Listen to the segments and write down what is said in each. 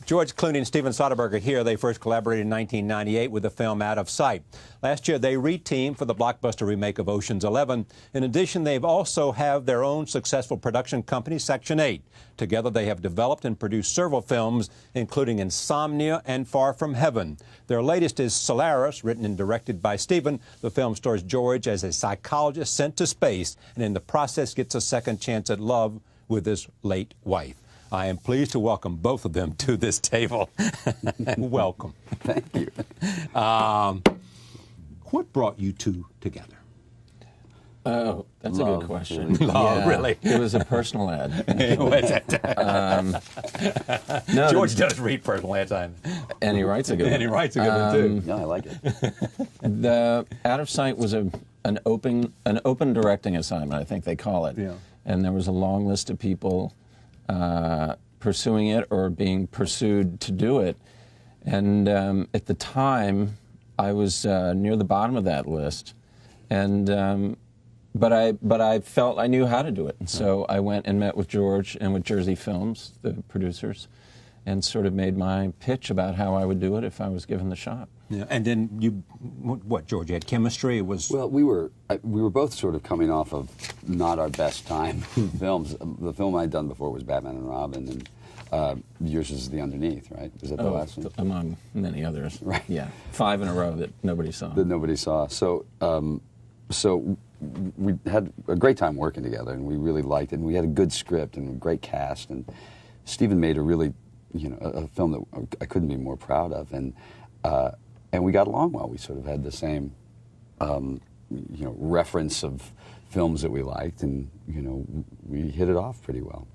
George Clooney and Steven Soderbergh are here. They first collaborated in 1998 with the film Out of Sight. Last year, they re-teamed for the blockbuster remake of Ocean's 11. In addition, they've also have their own successful production company, Section 8. Together, they have developed and produced several films, including Insomnia and Far From Heaven. Their latest is Solaris, written and directed by Steven. The film stars George as a psychologist sent to space, and in the process gets a second chance at love with his late wife. I am pleased to welcome both of them to this table. Welcome. Thank you. What brought you two together? Oh, that's a good question. Oh, yeah, really? It was a personal ad. No, George does read personal ads. And he writes a good one. And he writes a good one, too. No, I like it. The Out of Sight was an open directing assignment, I think they call it. Yeah. And there was a long list of people pursuing it or being pursued to do it. And at the time, I was near the bottom of that list. And but I felt I knew how to do it. And so I went and met with George and with Jersey Films, the producers, and sort of made my pitch about how I would do it if I was given the shot. Yeah. And then you, what, George, you had chemistry? It was... Well, we were both sort of coming off of not our best time films. The film I'd done before was Batman and Robin, and yours is The Underneath, right? Was that the last one? Among many others. Right. Yeah. 5 in a row that nobody saw. That nobody saw. So, so we had a great time working together, and we really liked it. And we had a good script and a great cast. And Steven made a really, a film that I couldn't be more proud of. And we got along well. We sort of had the same, reference of films that we liked, and we hit it off pretty well.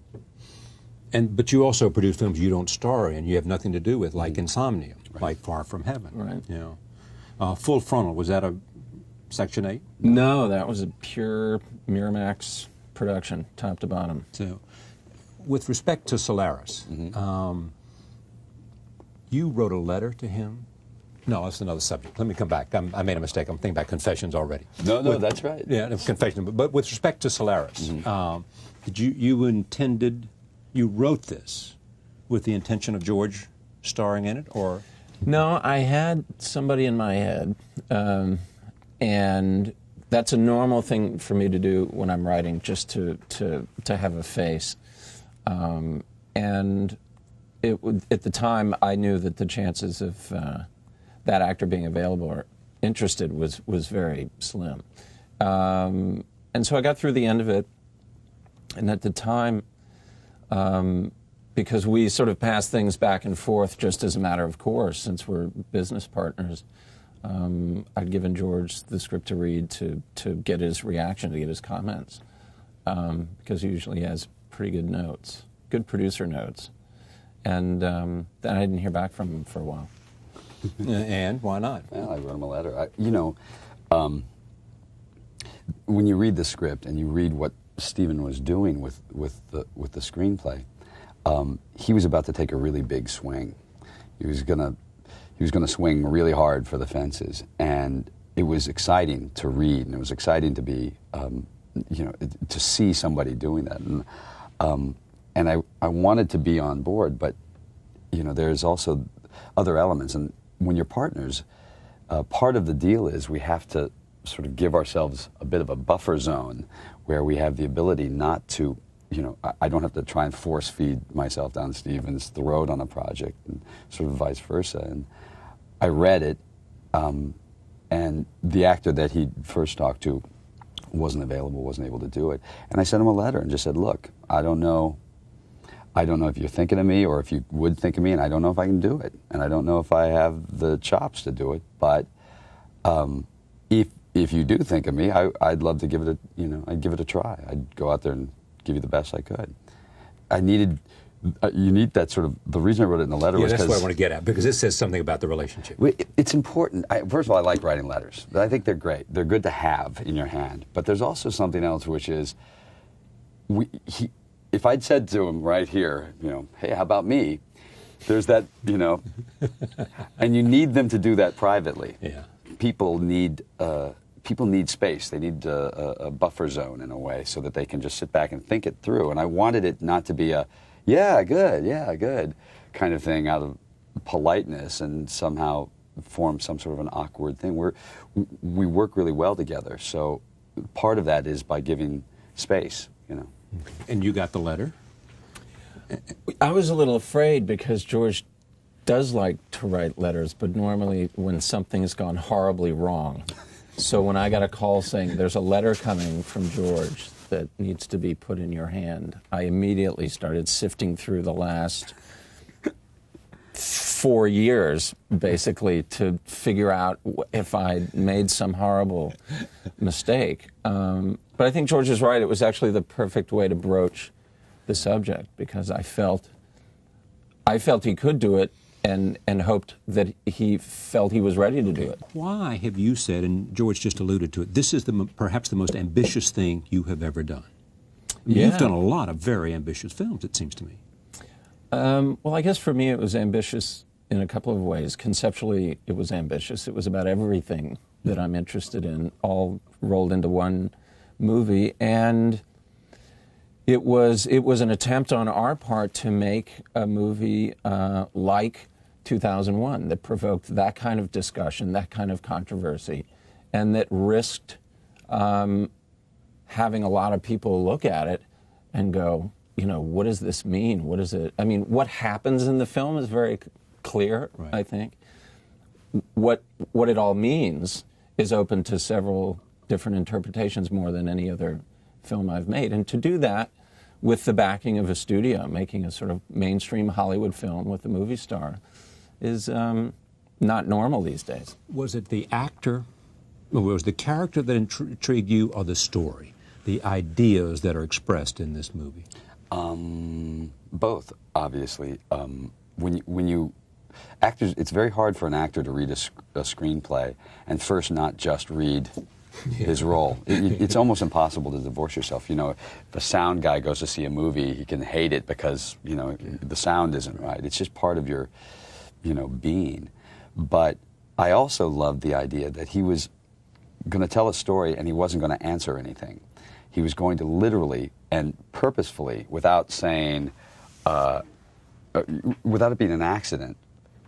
But you also produce films you don't star in, you have nothing to do with, like Insomnia, right. like Far From Heaven. Right. Full Frontal, was that a Section 8? No, that was a pure Miramax production, top to bottom. So, with respect to Solaris, you wrote a letter to him? No, that's another subject. Let me come back. I made a mistake. I'm thinking about Confessions already. No, that's right. Yeah, Confessions. But with respect to Solaris, did you wrote this with the intention of George starring in it, or? No, I had somebody in my head, and that's a normal thing for me to do when I'm writing, just to have a face. And at the time, I knew that the chances of that actor being available or interested was very slim. And so I got through the end of it, and at the time, because we sort of passed things back and forth just as a matter of course, since we're business partners, I'd given George the script to read to get his reaction, to get his comments, because he usually has pretty good notes, good producer notes. And then I didn't hear back from him for a while. And why not? Well, I wrote him a letter. When you read the script and you read what Steven was doing with the screenplay, he was about to take a really big swing. He was gonna swing really hard for the fences, and it was exciting to read, and it was exciting to be, to see somebody doing that, and I wanted to be on board, but there's also other elements, and when you're partners, part of the deal is we have to sort of give ourselves a bit of a buffer zone where we have the ability not to, I don't have to try and force feed myself down Steven's throat on a project, and sort of vice versa. And I read it, and the actor that he first talked to wasn't available, wasn't able to do it. And I sent him a letter and just said, look, I don't know if you're thinking of me or if you would think of me, and I don't know if I can do it. And I don't know if I have the chops to do it, but if you do think of me, I'd love to give it I'd give it a try. I'd go out there and give you the best I could. You need that sort of, the reason I wrote it in the letter was because... that's what I want to get at, because it says something about the relationship. It's important. First of all, I like writing letters. I think they're great. They're good to have in your hand. But there's also something else, which is, if I'd said to him right here, hey, how about me? There's that, and you need them to do that privately. Yeah. People need space. They need a buffer zone in a way, so that they can just sit back and think it through. And I wanted it not to be a, yeah, good, kind of thing out of politeness and somehow form some sort of an awkward thing. We work really well together, so part of that is by giving space, you know. And you got the letter? I was a little afraid because George does like to write letters, but normally when something's gone horribly wrong. So when I got a call saying there's a letter coming from George that needs to be put in your hand, I immediately started sifting through the last 4 years, basically, to figure out if I'd made some horrible mistake. But I think George is right. It was actually the perfect way to broach the subject, because I felt he could do it, and hoped that he felt he was ready to do it. Why have you said, and George just alluded to it, this is perhaps the most ambitious thing you have ever done? Yeah. You've done a lot of very ambitious films, it seems to me. Well, I guess for me it was ambitious in a couple of ways. Conceptually, it was ambitious. It was about everything that I'm interested in, all rolled into one movie. And it was an attempt on our part to make a movie like 2001 that provoked that kind of discussion, that kind of controversy, and that risked having a lot of people look at it and go, you know, what does this mean? What is it? I mean, what happens in the film is very clear, right. I think. What it all means is open to several different interpretations, more than any other film I've made. And to do that with the backing of a studio, making a sort of mainstream Hollywood film with a movie star, is not normal these days. Was it the actor, or was the character that intrigued you, or the story, the ideas that are expressed in this movie? Both, obviously. When you actors, it's very hard for an actor to read a screenplay and first not just read his role. It's almost impossible to divorce yourself. You know, if a sound guy goes to see a movie, he can hate it because, you know, the sound isn't right. It's just part of your, you know, being. But I also loved the idea that he was going to tell a story and he wasn't going to answer anything. He was going to literally and purposefully, without saying, without it being an accident,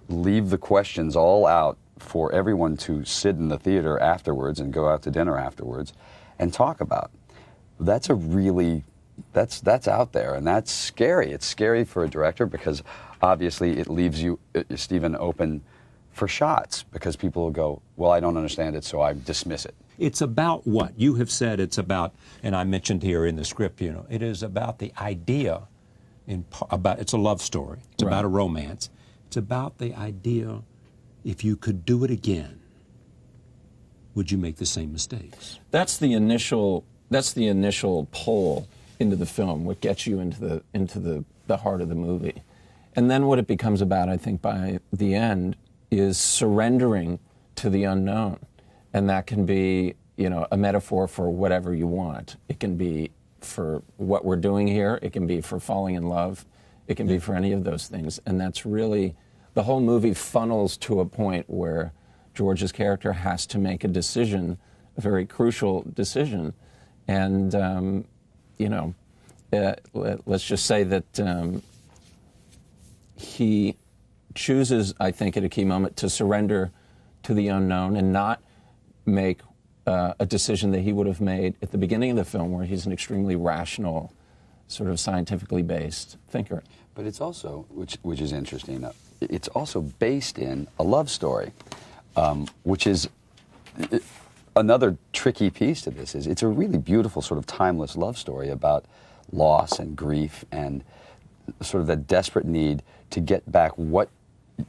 leave the questions all out for everyone to sit in the theater afterwards and go out to dinner afterwards and talk about. That's a really, that's out there, and that's scary. It's scary for a director because obviously it leaves you, Stephen, open for shots, because people will go, well, I don't understand it, so I dismiss it. It's about what? You have said it's about, and I mentioned here in the script, you know, it is about the idea, it's a love story. It's about a romance. It's about the idea, if you could do it again, would you make the same mistakes? That's the initial pull into the film, what gets you into the heart of the movie. And then what it becomes about, I think, by the end, is surrendering to the unknown. And that can be, you know, a metaphor for whatever you want. It can be for what we're doing here. It can be for falling in love. It can be for any of those things. And that's really, the whole movie funnels to a point where George's character has to make a decision, a very crucial decision. And, you know, let's just say that he chooses, I think, at a key moment to surrender to the unknown and not make a decision that he would have made at the beginning of the film, where he's an extremely rational, sort of scientifically based thinker. But it's also, which is interesting, it's also based in a love story, which is another tricky piece to this. Is it's a really beautiful sort of timeless love story about loss and grief and sort of that desperate need to get back what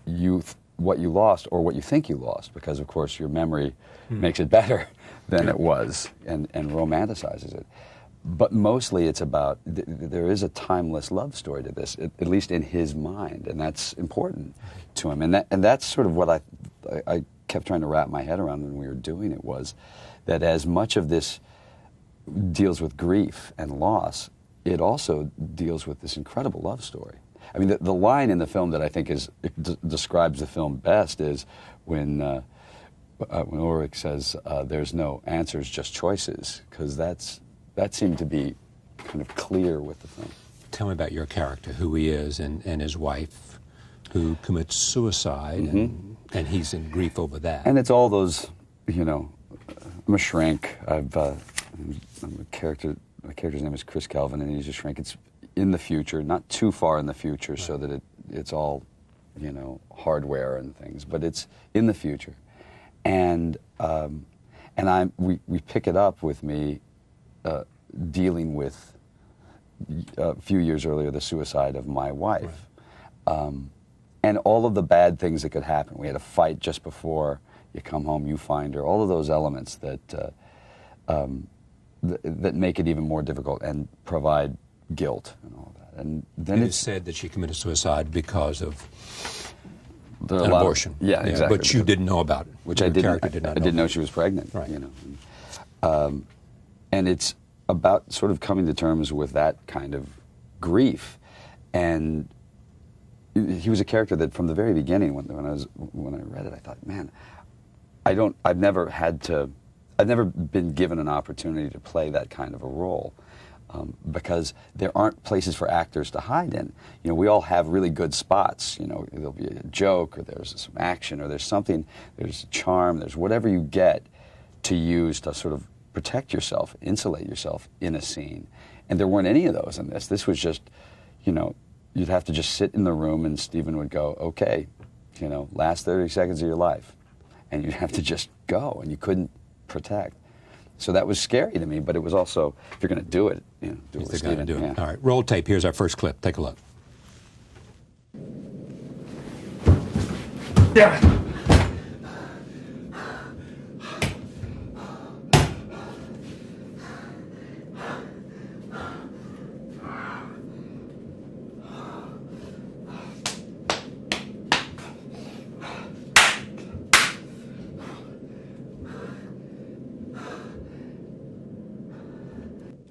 you lost, or what you think you lost, because of course your memory makes it better than it was and romanticizes it. But mostly it's about, there is a timeless love story to this, at least in his mind, and that's important to him. And that's sort of what I kept trying to wrap my head around when we were doing it, was that as much of this deals with grief and loss, it also deals with this incredible love story. I mean, the line in the film that I think describes the film best is when Ulrich says, "There's no answers, just choices," because that seemed to be kind of clear with the film. Tell me about your character, who he is, and his wife, who commits suicide, and he's in grief over that. And it's all those, you know, I'm a shrink. I'm a character. My character's name is Chris Kelvin, and he's a shrink. It's in the future, not too far in the future, so that it's all, you know, hardware and things, but it's in the future, and we pick it up with me dealing with a few years earlier the suicide of my wife, and all of the bad things that could happen. We had a fight just before you come home, you find her. All of those elements that that make it even more difficult and provide guilt and all that. And then it's said that she committed suicide because of an abortion. Yeah, exactly. But you didn't know about it. Which I didn't. I didn't know she was pregnant. Right. You know, and it's about sort of coming to terms with that kind of grief. And he was a character that from the very beginning, when I read it, I thought, man, I've never been given an opportunity to play that kind of a role, because there aren't places for actors to hide in. You know, we all have really good spots. You know, there'll be a joke, or there's some action, or there's something, there's a charm, there's whatever you get to use to sort of protect yourself, insulate yourself in a scene. And there weren't any of those in this. This was just, you know, you'd have to just sit in the room and Stephen would go, okay, you know, last 30 seconds of your life. And you'd have to just go, and you couldn't protect. So that was scary to me, but it was also, if you're going to do it, you know, do it with Stephen. Do it. Yeah. All right, roll tape. Here's our first clip. Take a look. Yeah.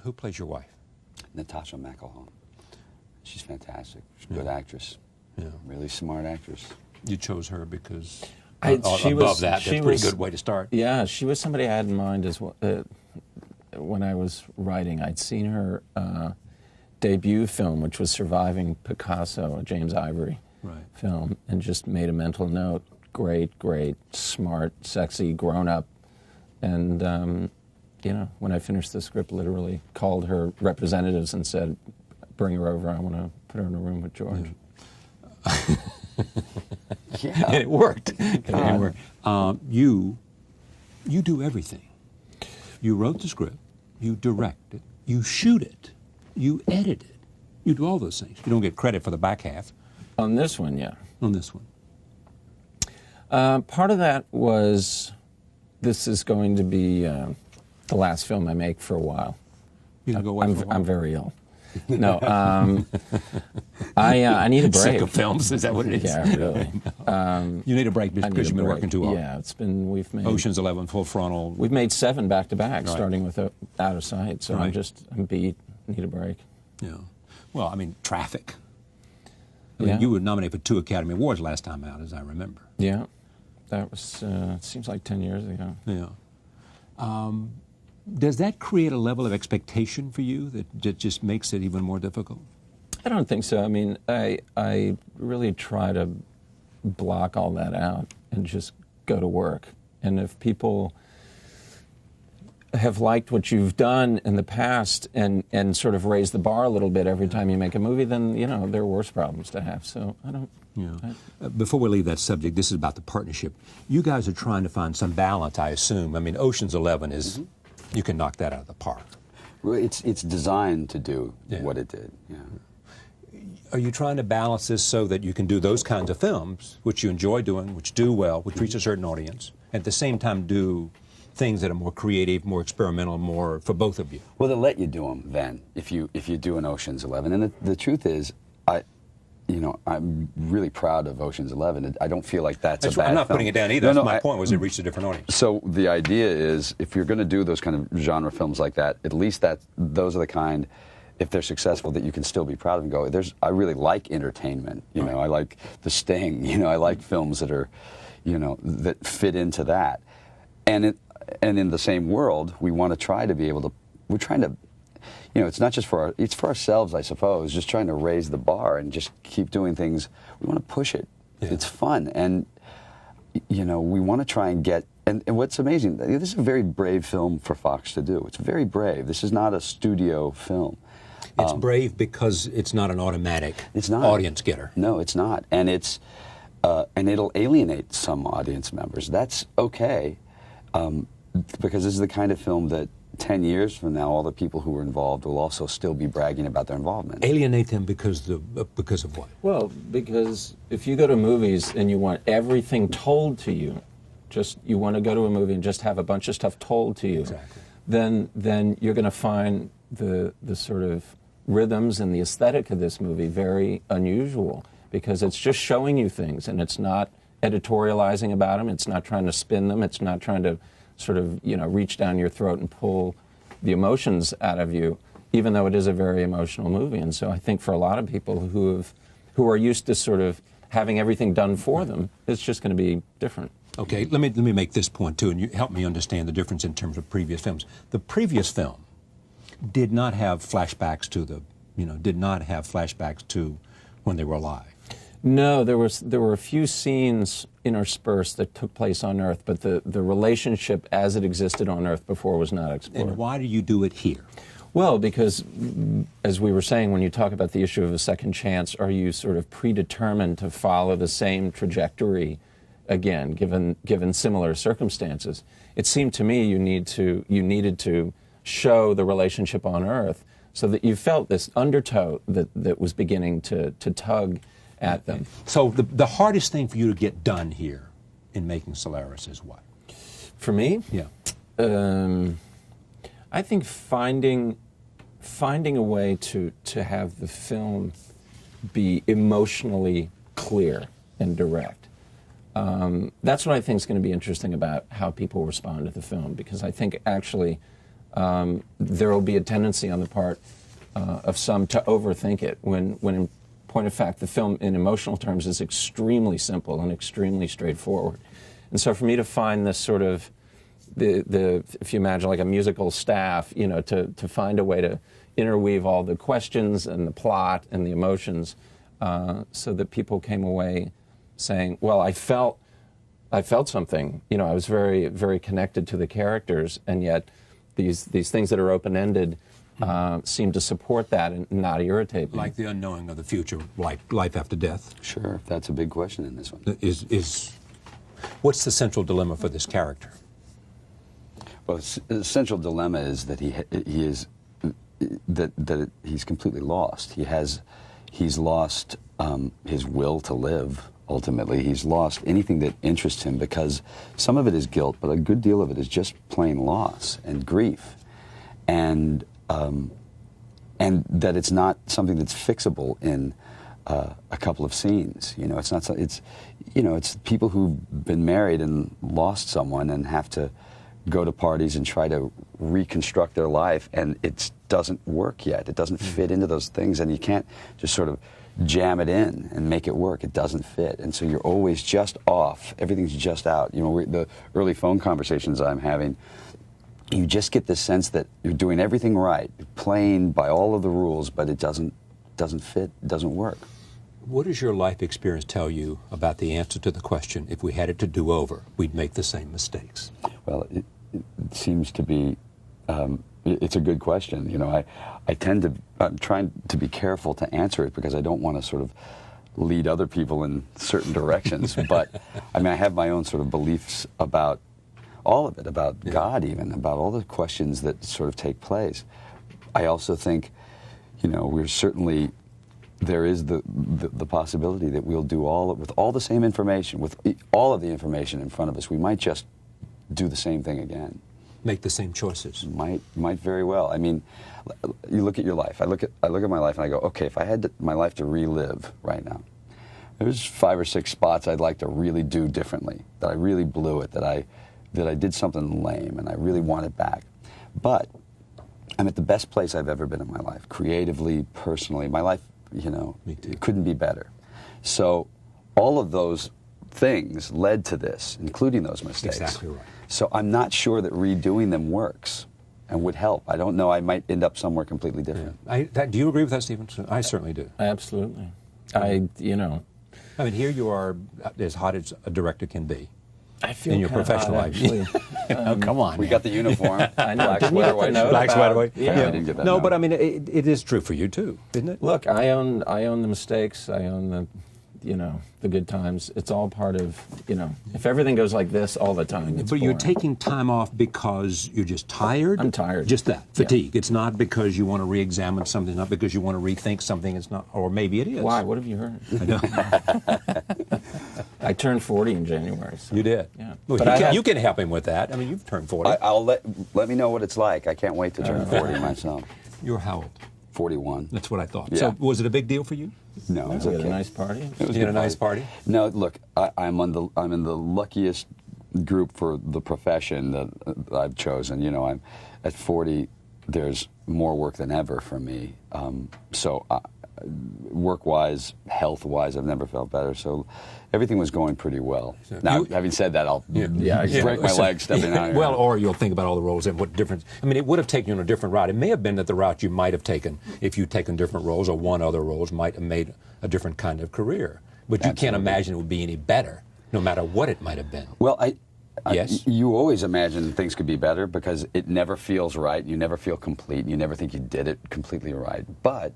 Who plays your wife? Natascha McElhone. She's fantastic. She's a good actress. Yeah. Really smart actress. You chose her because that's a pretty good way to start. Yeah, she was somebody I had in mind as well. When I was writing, I'd seen her debut film, which was Surviving Picasso, a James Ivory film, and just made a mental note. Great, smart, sexy, grown-up. And, you know, when I finished the script, literally called her representatives and said, bring her over, I want to put her in a room with George. Yeah. And it worked. You do everything. You wrote the script, you direct it, you shoot it, you edit it. You do all those things. You don't get credit for the back half. On this one, yeah. On this one. Part of that was, this is going to be the last film I make for a while. You can go away for a while? I'm very ill. No, I need a break. Sick of films? Is that what it is? Yeah, really. You need a break because you've been working too hard. Yeah, we've made Ocean's 11, Full Frontal. We've made 7 back-to-back, starting with Out of Sight. So I'm beat. Need a break. Yeah. Well, I mean, Traffic. I mean, you were nominated for 2 Academy Awards last time out, as I remember. Yeah. That was, it seems like 10 years ago. Yeah. Does that create a level of expectation for you that just makes it even more difficult? I don't think so. I mean, I really try to block all that out and just go to work. And if people have liked what you've done in the past and sort of raise the bar a little bit every time you make a movie, then, you know, there are worse problems to have. So I don't... Yeah. Before we leave that subject, this is about the partnership. You guys are trying to find some balance, I assume. I mean, Ocean's 11 is... You can knock that out of the park. Well, it's designed to do what it did. Yeah. Are you trying to balance this so that you can do those kinds of films, which you enjoy doing, which do well, which reach a certain audience, and at the same time do things that are more creative, more experimental, more for both of you? Well, they'll let you do them then if you do an Ocean's 11. And the truth is, I'm really proud of Ocean's 11. I don't feel like that's a bad I'm not film. putting it down either. My point was it reached a different audience. So the idea is, if you're going to do those kind of genre films like that, at least those are the kind, if they're successful, that you can still be proud of and go, I really like entertainment. You know, I like The Sting. You know, I like films that are, you know, that fit into that. And in the same world, we want to try to be able to, we're trying to, you know, it's not just for it's for ourselves, I suppose, just trying to raise the bar and just keep doing things. We want to push it. Yeah. It's fun, and you know, we want to try and get. And what's amazing, this is a very brave film for Fox to do. It's very brave. This is not a studio film. It's brave because it's not an automatic audience getter. No, it's not, and it's and it'll alienate some audience members. That's okay, because this is the kind of film that 10 years from now, all the people who were involved will also still be bragging about their involvement. Alienate them because of what? Well, because if you go to movies and you want everything told to you, you want to go to a movie and just have a bunch of stuff told to you, exactly. then you're going to find the sort of rhythms and the aesthetic of this movie very unusual, because it's just showing you things, and it's not editorializing about them, it's not trying to spin them, it's not trying to sort of, you know, reach down your throat and pull the emotions out of you, even though it is a very emotional movie. And so I think for a lot of people who are used to sort of having everything done for them, it's just going to be different. Okay, let me make this point too, and you help me understand the difference in terms of previous films. The previous film did not have flashbacks to when they were alive. No, there were a few scenes interspersed that took place on Earth, but the relationship as it existed on Earth before was not explored. And why do you do it here? Well, because, as we were saying, when you talk about the issue of a second chance, are you sort of predetermined to follow the same trajectory again, given similar circumstances? It seemed to me you needed to show the relationship on Earth so that you felt this undertow that was beginning to tug at them. So the hardest thing for you to get done here in making Solaris is what? For me? Yeah. I think finding a way to have the film be emotionally clear and direct. That's what I think is going to be interesting about how people respond to the film, because I think actually there will be a tendency on the part of some to overthink it when in point of fact the film in emotional terms is extremely simple and extremely straightforward. And so for me to find this sort of if you imagine like a musical staff, you know, to find a way to interweave all the questions and the plot and the emotions so that people came away saying, well, I felt something. You know, I was very, very connected to the characters, and yet these things that are open-ended seem to support that and not irritate me. Like the unknowing of the future, like life after death. Sure, that's a big question in this one. What's the central dilemma for this character? Well, the central dilemma is that he's completely lost. He's lost his will to live. Ultimately, he's lost anything that interests him, because some of it is guilt, but a good deal of it is just plain loss and grief, and that it's not something that's fixable in a couple of scenes. You know, it's not. It's people who've been married and lost someone and have to go to parties and try to reconstruct their life, and it doesn't work yet. It doesn't fit into those things, and you can't just sort of jam it in and make it work. It doesn't fit, and so you're always just off. Everything's just out. You know, the early phone conversations I'm having, you just get this sense that you're doing everything right, playing by all of the rules, but it doesn't fit, it doesn't work. What does your life experience tell you about the answer to the question, if we had it to do over, we'd make the same mistakes? Well, it seems to be, it's a good question. You know, I'm trying to be careful to answer it, because I don't want to sort of lead other people in certain directions. But, I mean, I have my own sort of beliefs about all of it, about God even, about all the questions that sort of take place. I also think, you know, there is the possibility that we'll do with all the same information, with all of the information in front of us, we might just do the same thing again. Make the same choices. Might very well. I mean, you look at your life. I look at my life and I go, okay, if I had my life to relive right now, there's 5 or 6 spots I'd like to really do differently, that I really blew it, that I did something lame and I really want it back. But I'm at the best place I've ever been in my life, creatively, personally. My life, you know, it couldn't be better. So all of those things led to this, including those mistakes. Exactly right. So I'm not sure that redoing them works. and would help. I don't know. I might end up somewhere completely different. Do you agree with that, Stephen? I certainly do. Absolutely. You know. I mean, here you are, as hot as a director can be. I feel in your professional life. Oh, come on. We got the uniform. I know. Black sweater, white shirt. Black sweater, white. Yeah. I didn't get that No, note. but I mean, it is true for you too, isn't it? Look, I own the mistakes. I own the, you know, the good times. It's all part of, you know, if everything goes like this all the time, it's But you're boring. taking time off because you're just tired? I'm tired. Just that, fatigue. It's not because you want to re-examine something, not because you want to rethink something. It's not, or maybe it is. Why? What have you heard? I know. I turned 40 in January. So. You did? Yeah. Well, But you can help him with that. I mean, you've turned 40. I'll let me know what it's like. I can't wait to turn 40 myself. You're how old? 41. That's what I thought. Yeah. So was it a big deal for you? No, it's We had okay. a nice party. It was You had a good nice party? No, look, I'm in the luckiest group for the profession that I've chosen. You know, I'm at 40. There's more work than ever for me. So work-wise, health-wise, I've never felt better. So everything was going pretty well. Now, having said that, I'll break my leg stepping out here. Well, or you'll think about all the roles and what difference. I mean, it would have taken you on a different route. It may have been that the route you might have taken, if you'd taken different roles or one other roles, might have made a different kind of career. But you can't imagine it would be any better, no matter what it might have been. Well, Yes? you always imagine things could be better because it never feels right. You never feel complete. You never think you did it completely right. But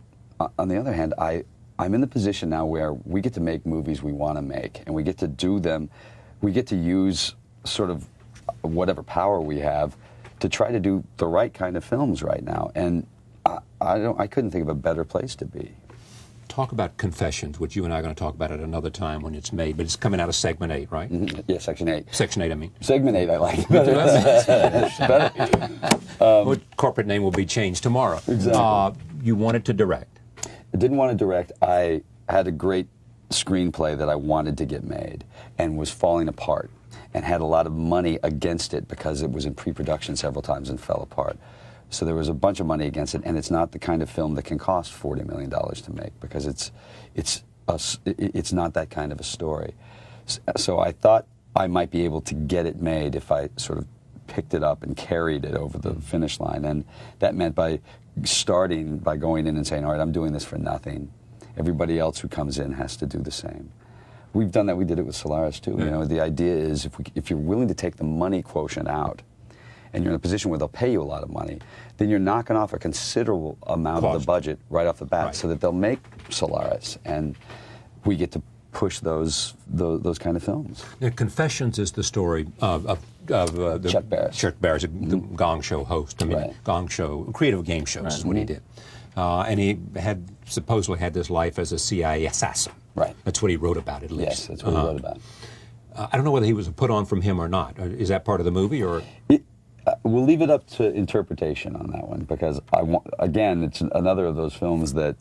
on the other hand, I'm in the position now where we get to make movies we want to make, and we get to do them. We get to use sort of whatever power we have to try to do the right kind of films right now. And I couldn't think of a better place to be. Talk about Confessions, which you and I are going to talk about at another time when it's made, but it's coming out of Segment 8, right? Mm-hmm. Yeah, Section 8. Section 8, I mean. Segment 8, I like better. What corporate name will be changed tomorrow. Exactly. You wanted to direct. I didn't want to direct. I had a great screenplay that I wanted to get made and was falling apart and had a lot of money against it because it was in pre-production several times and fell apart. So there was a bunch of money against it, and it's not the kind of film that can cost $40 million to make because it's not that kind of a story. So I thought I might be able to get it made if I sort of picked it up and carried it over the finish line, and that meant by going in and saying, all right, I'm doing this for nothing. Everybody else who comes in has to do the same. We've done that. We did it with Solaris too. You know, the idea is if you're willing to take the money quotient out, and you're in a position where they'll pay you a lot of money, then you're knocking off a considerable amount of the budget right off the bat, so that they'll make Solaris, and we get to push those kind of films. Now, Confessions is the story of Chuck Barris. Chuck Barris, the Gong Show host. I mean, Gong Show, creative game shows is what he did. And he supposedly had this life as a CIA assassin. Right. That's what he wrote about, at least. Yes, that's what he wrote about. I don't know whether he was a put on from him or not. Is that part of the movie, or? We'll leave it up to interpretation on that one because again, it's another of those films that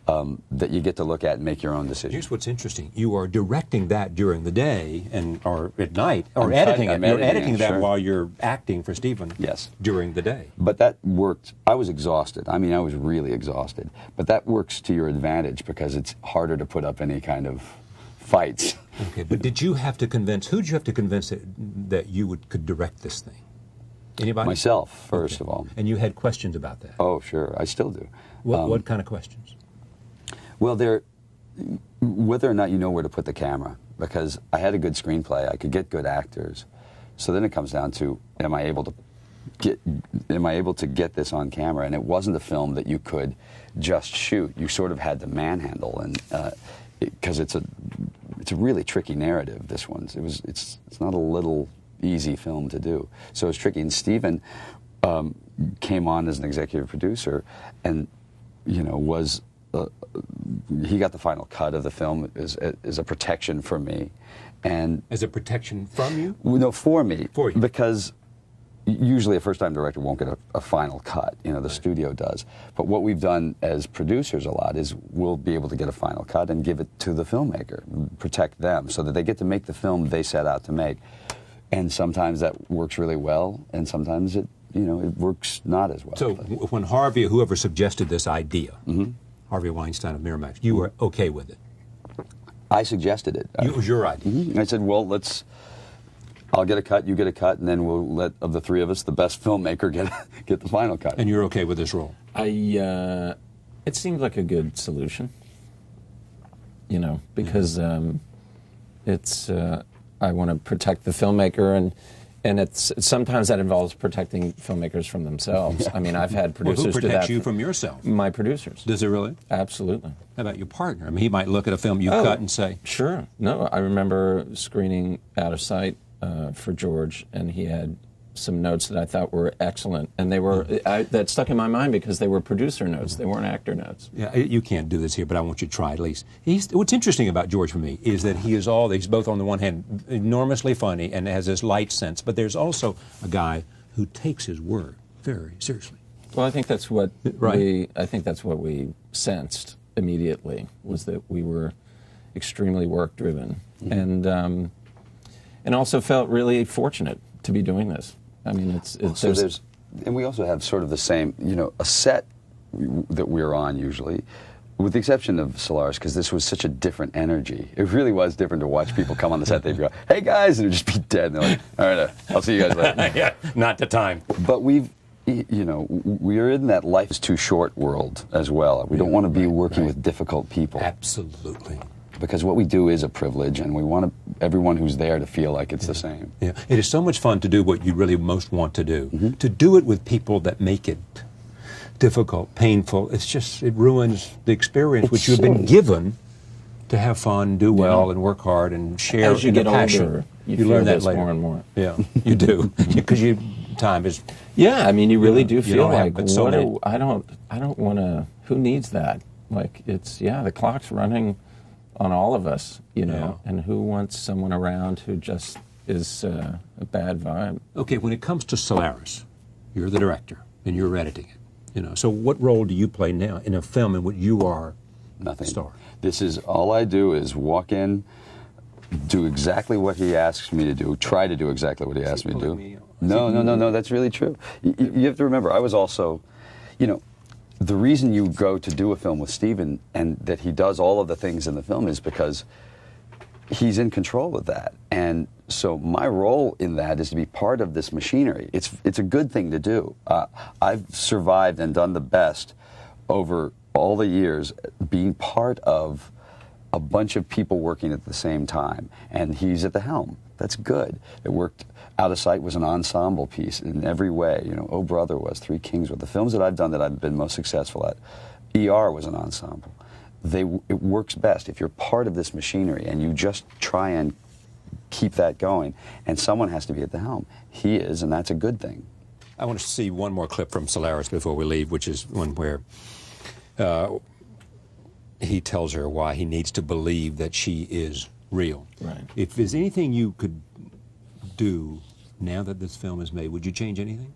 that you get to look at and make your own decision. Here's what's interesting: you are directing that during the day or at night, or editing it. You're editing that while you're acting for Stephen. Yes. During the day. But that worked. I was exhausted. I mean, I was really exhausted. But that works to your advantage because it's harder to put up any kind of fights. Okay, but did you have to convince? Who did you have to convince that you could direct this thing? Anybody? Myself, first of all. And you had questions about that? Oh, sure. I still do. What kind of questions? Well, whether or not you know where to put the camera, because I had a good screenplay, I could get good actors. So then it comes down to, am I able to get this on camera? And it wasn't a film that you could just shoot. You sort of had to manhandle, and because it's a really tricky narrative. This one's it's not a little easy film to do. So it's tricky. And Stephen came on as an executive producer, and was he got the final cut of the film as a protection for me, and as a protection from you? No, for me. For you. Because usually a first-time director won't get a final cut. The studio does. But what we've done as producers a lot is we'll be able to get a final cut and give it to the filmmaker, protect them, so that they get to make the film they set out to make. And sometimes that works really well, and sometimes it works not as well. So when Harvey, whoever suggested this idea, Harvey Weinstein of Miramax, you were okay with it? I suggested it. It was your idea. I said, well, let's I'll get a cut, you get a cut, and then we'll let, of the three of us, the best filmmaker get the final cut. And you're okay with this role? It seemed like a good solution, you know, because it's I want to protect the filmmaker, and it's sometimes that involves protecting filmmakers from themselves. I mean, I've had producers who do that. protects you from yourself? My producers. Does it really? Absolutely. How about your partner? I mean, he might look at a film you cut and say... Sure. No, I remember screening Out of Sight for George, and he had some notes that I thought were excellent, and they were that stuck in my mind because they were producer notes, they weren't actor notes. Yeah, you can't do this here, but I want you to try at least. What's interesting about George for me is that he's both on the one hand enormously funny and has this light sense, but there's also a guy who takes his work very seriously. Well, I think that's what Right. I think that's what we sensed immediately, was that we were extremely work driven, and also felt really fortunate to be doing this. I mean, and we also have sort of the same, you know, a set that we're on usually, with the exception of Solaris, because this was such a different energy. It really was different to watch people come on the set. They'd go, "Hey guys," and it'd just be dead. And they're like, "All right, I'll see you guys later." Yeah, not the time. But we're in that life is too short world as well. We don't want to be working with difficult people. Absolutely. Because what we do is a privilege, and we want everyone who's there to feel like it's the same. Yeah, it is so much fun to do what you really most want to do. To do it with people that make it difficult, painful, it ruins the experience which you've been given to have fun, do well, and work hard, and share as you get passion. older, you learn feel that this later. more and more. Yeah, you do, because time is. Yeah, I mean, you really do feel don't have like, but so many. I don't want to. Who needs that? Like, the clock's running on all of us, you know, and who wants someone around who just is a bad vibe? Okay, when it comes to Solaris, you're the director and you're editing it. You know, so what role do you play now in a film in which you are Nothing. star? This is all I do is walk in, do exactly what he asks me to do, try to do exactly what he asks me to do. No, that's really true. You have to remember, I was also, you know, the reason you go to do a film with Steven and that he does all of the things in the film is because he's in control of that. And so my role in that is to be part of this machinery. It's a good thing to do. I've survived and done the best over all the years being part of a bunch of people working at the same time. And he's at the helm. That's good. It worked. Out of Sight was an ensemble piece in every way. You know, Oh Brother was, Three Kings were. The films that I've done that I've been most successful at, ER was an ensemble. It works best if you're part of this machinery and you just try and keep that going, and someone has to be at the helm. He is, and that's a good thing. I want to see one more clip from Solaris before we leave, which is one where he tells her why he needs to believe that she is real. Right. If there's anything you could do now that this film is made, would you change anything?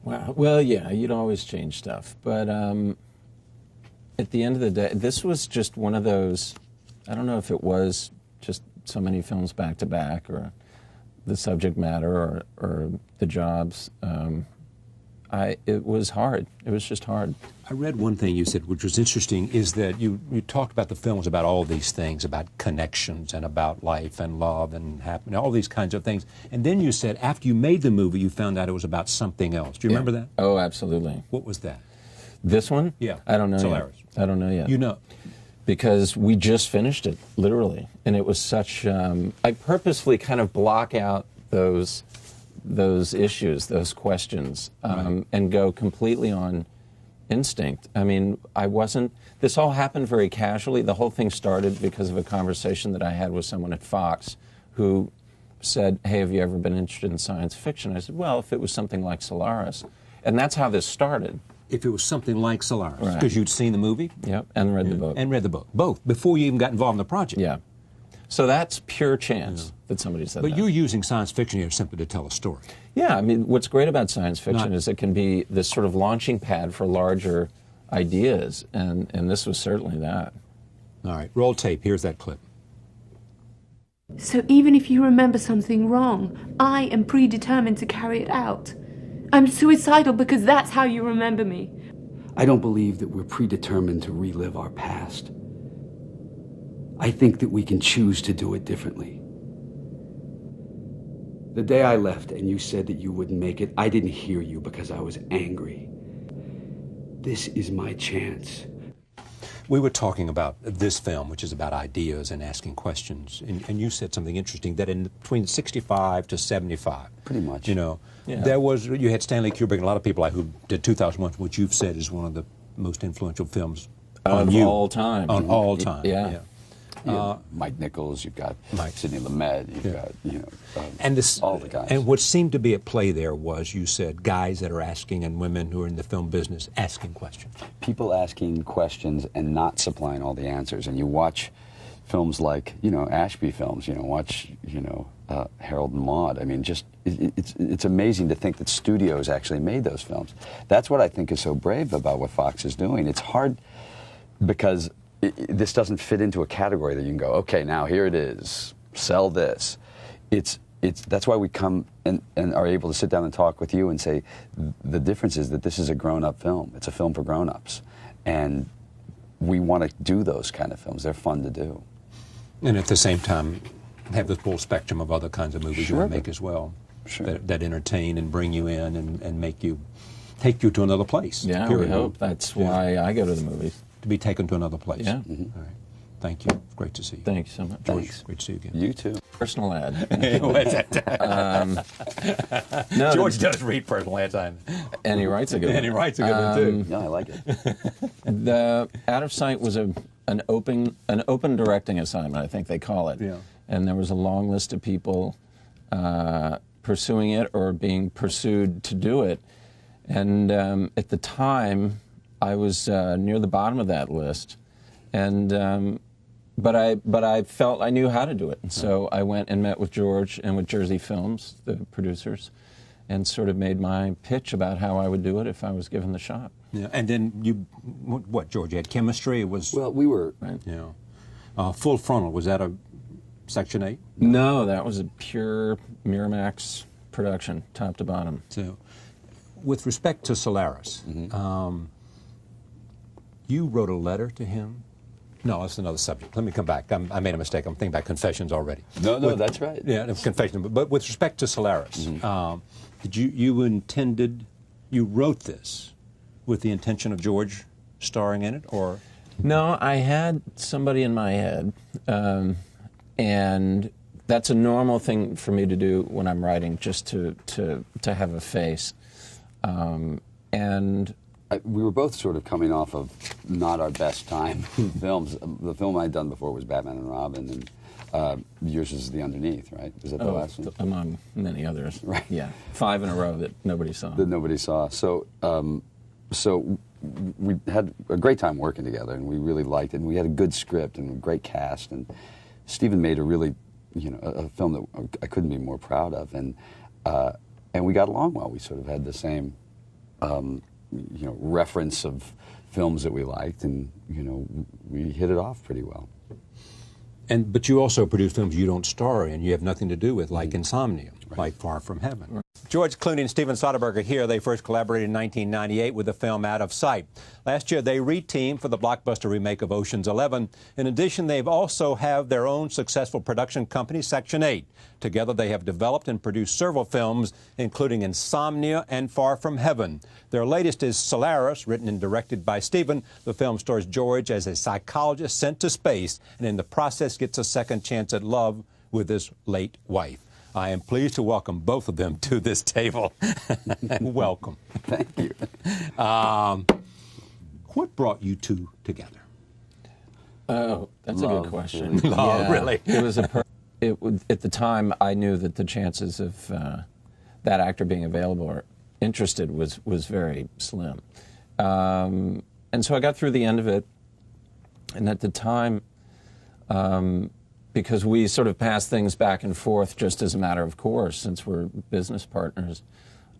Wow. Well, yeah, you'd always change stuff. But at the end of the day, this was just one of those, I don't know if it was just so many films back to back or the subject matter or the jobs. It was hard. It was just hard. I read one thing you said, which was interesting, is that you talked about the films about all these things, about connections and about life and love and happiness, all these kinds of things. And then you said after you made the movie, you found out it was about something else. Do you remember that? Oh, absolutely. What was that? This one? Yeah. I don't know Solaris. yet. I don't know yet. You know. Because we just finished it, literally. And it was such, I purposefully kind of block out those issues, those questions, and go completely on instinct. I mean, this all happened very casually. The whole thing started because of a conversation that I had with someone at Fox who said, "Hey, have you ever been interested in science fiction?" I said, "Well, if it was something like Solaris." And that's how this started. If it was something like Solaris, Right. because you'd seen the movie? Yep, and read the book. And read the book, both, before you even got involved in the project. Yeah. So that's pure chance that somebody said that. But you're using science fiction here simply to tell a story. Yeah, I mean, what's great about science fiction is it can be this sort of launching pad for larger ideas, and this was certainly that. All right, roll tape. Here's that clip. So even if you remember something wrong, I am predetermined to carry it out. I'm suicidal because that's how you remember me. I don't believe that we're predetermined to relive our past. I think that we can choose to do it differently. The day I left and you said that you wouldn't make it, I didn't hear you because I was angry. This is my chance. We were talking about this film, which is about ideas and asking questions, and you said something interesting, that in between 65 to 75, Pretty much. you know, Yeah. you had Stanley Kubrick and a lot of people who did 2001, which you've said is one of the most influential films on Of you. all time. On all time. Yeah. Mike Nichols, you've got Mike. Sidney Lumet, you've got, And this, all the guys. And what seemed to be at play there was, you said, guys that are asking, and women who are in the film business asking questions. People asking questions and not supplying all the answers. And you watch films like, Ashby films, watch, Harold and Maude. I mean, just, it's amazing to think that studios actually made those films. That's what I think is so brave about what Fox is doing. It's hard because this doesn't fit into a category that you can go, okay, now here it is, sell this. That's why we come and are able to sit down and talk with you and say the difference is that this is a grown-up film. It's a film for grown-ups. And we want to do those kind of films. They're fun to do. And at the same time, have the full spectrum of other kinds of movies you want to make as well. Sure. That entertain and bring you in and take you to another place. Yeah, period. we hope. That's why I go to the movies. To be taken to another place. Yeah. All right. Thank you. Great to see you. Thank you so much. Thanks. Great to see you again. You too. Personal ad. No, George does read personal ads. And he writes a good one. And he writes a good one, too. No, I like it. The Out of Sight was an open directing assignment, I think they call it. Yeah. And there was a long list of people pursuing it or being pursued to do it. And at the time, I was near the bottom of that list, and but I felt I knew how to do it. And so I went and met with George and with Jersey Films, the producers, and sort of made my pitch about how I would do it if I was given the shot. Yeah. And then George, you had chemistry? It was, Well, we were... Right? Full Frontal, was that a Section 8? No, that was a pure Miramax production, top to bottom. So, with respect to Solaris, you wrote a letter to him? No, that's another subject. Let me come back. I made a mistake. I'm thinking about Confessions already. No, that's right. Yeah, Confessions. But with respect to Solaris, did you wrote this with the intention of George starring in it, or? No, I had somebody in my head, and that's a normal thing for me to do when I'm writing, just to have a face. And we were both sort of coming off of not our best time films. The film I'd done before was Batman and Robin, and yours is The Underneath, right? Was that the last one? Among many others. Right. Yeah, 5 in a row that nobody saw. That nobody saw. So we had a great time working together, and we really liked it. And we had a good script and a great cast. And Stephen made a really, a film that I couldn't be more proud of. And we got along well. We sort of had the same, reference of films that we liked, and we hit it off pretty well. But you also produce films you don't star in, you have nothing to do with, like Insomnia, like Far From Heaven. Right. George Clooney and Steven Soderbergh are here. They first collaborated in 1998 with the film Out of Sight. Last year, they re-teamed for the blockbuster remake of Ocean's 11. In addition, they've also have their own successful production company, Section 8. Together, they have developed and produced several films, including Insomnia and Far From Heaven. Their latest is Solaris, written and directed by Steven. The film stars George as a psychologist sent to space, and in the process gets a second chance at love with his late wife. I am pleased to welcome both of them to this table. Welcome. Thank you. What brought you two together? Oh, that's a good question. Oh, Yeah. really? It was at the time, I knew that the chances of that actor being available or interested was very slim. And so I got through the end of it, and at the time, because we sort of passed things back and forth just as a matter of course, since we're business partners,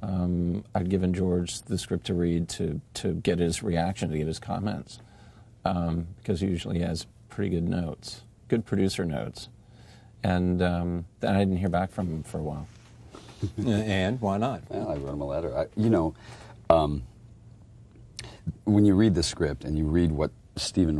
I'd given George the script to read to get his reaction, to get his comments, because he usually has pretty good notes, good producer notes. And then I didn't hear back from him for a while. And why not? Well, I wrote him a letter. When you read the script and you read what Stephen